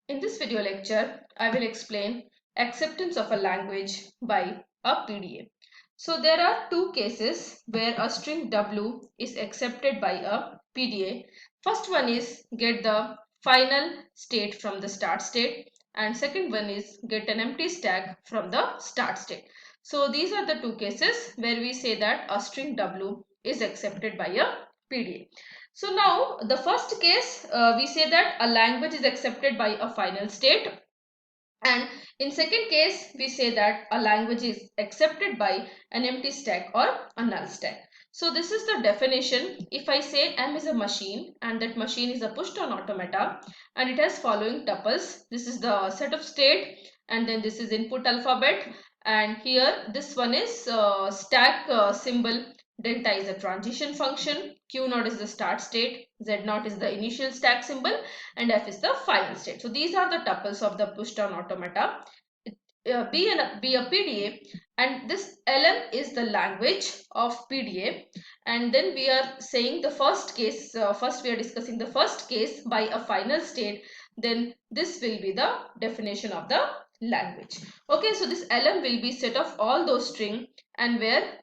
In this video lecture, I will explain acceptance of a language by a PDA. So there are two cases where a string W is accepted by a PDA. First one is get the final state from the start state, and second one is get an empty stack from the start state. So these are the two cases where we say that a string W is accepted by a PDA. So now the first case we say that a language is accepted by a final state, and in second case we say that a language is accepted by an empty stack or a null stack. So this is the definition. If I say M is a machine and that machine is a push-down automata and it has following tuples, this is the set of state and then this is input alphabet, and here this one is stack symbol. Delta is a transition function, Q naught is the start state, Z naught is the initial stack symbol, and F is the final state. So these are the tuples of the push-down automata. Be a PDA, and this LM is the language of PDA. And then we are saying the first case, first we are discussing the first case by a final state, then this will be the definition of the language. Okay, so this LM will be set of all those string and where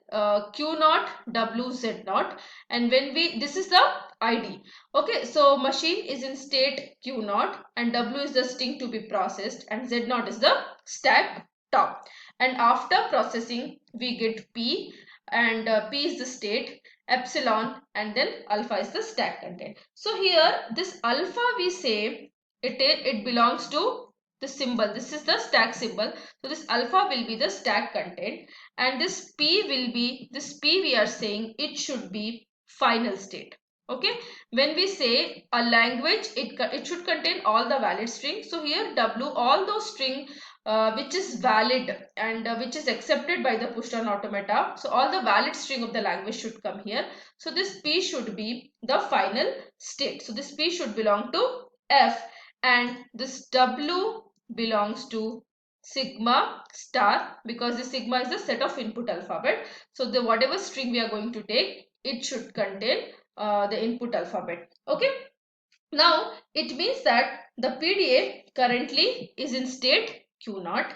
Q naught, W, Z naught, and when this is the ID. Okay, so machine is in state Q naught and W is the string to be processed and Z naught is the stack top. And after processing we get P, and P is the state, epsilon, and then alpha is the stack content. So here this alpha we say it belongs to the symbol. This is the stack symbol. So this alpha will be the stack content, and this P we are saying it should be final state. Okay, when we say a language, it should contain all the valid strings. So here W, all those string which is valid and which is accepted by the push-down automata. So all the valid string of the language should come here. So this P should be the final state. So this P should belong to F, and this W belongs to sigma star, because the sigma is the set of input alphabet. So the whatever string we are going to take, it should contain the input alphabet. Okay, now it means that the PDA currently is in state Q naught,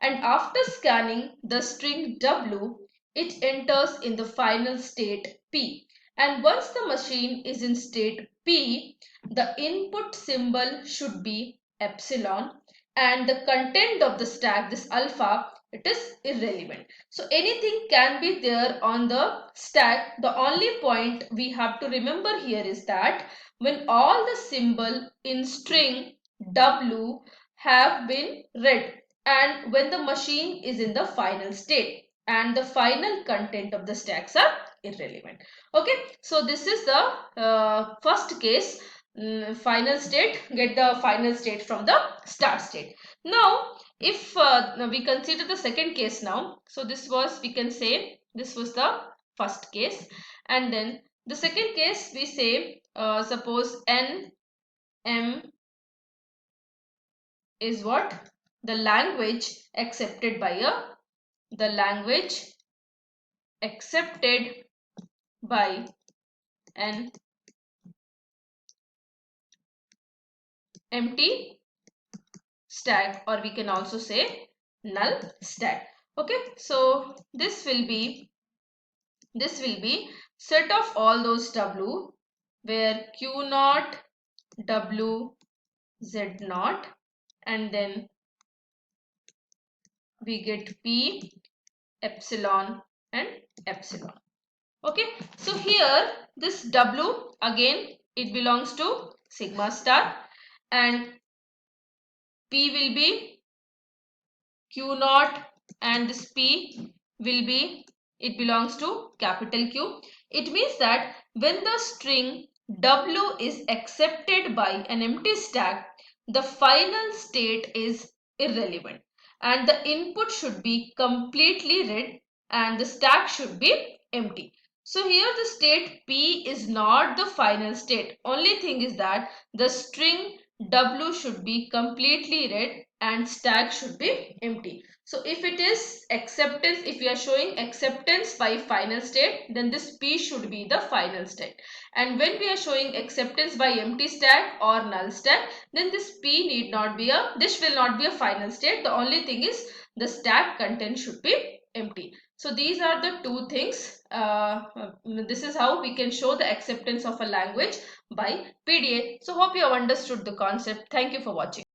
and after scanning the string W, it enters in the final state P. And once the machine is in state P, the input symbol should be epsilon, and the content of the stack, this alpha, it is irrelevant. So anything can be there on the stack. The only point we have to remember here is that when all the symbol in string W have been read, and when the machine is in the final state, and the final content of the stacks are irrelevant. Okay, so this is the first case. Final state, get the final state from the start state. Now if we consider the second case now, so this was, we can say this was the first case, and then the second case we say suppose N M is what? The language accepted by the language accepted by an empty stack, or we can also say null stack. Okay, so this will be set of all those W where Q naught, W, Z naught, and then we get P, epsilon, and epsilon. Okay, so here this W again, it belongs to sigma star, and P will be Q naught, and this P will be, it belongs to capital Q. It means that when the string W is accepted by an empty stack, the final state is irrelevant and the input should be completely read and the stack should be empty. So here the state P is not the final state. Only thing is that the string W should be completely read and stack should be empty. So if it is acceptance, if we are showing acceptance by final state, then this P should be the final state. And when we are showing acceptance by empty stack or null stack, then this P need not be this will not be a final state. The only thing is the stack content should be empty. So these are the two things. This is how we can show the acceptance of a language by PDA. So hope you have understood the concept. Thank you for watching.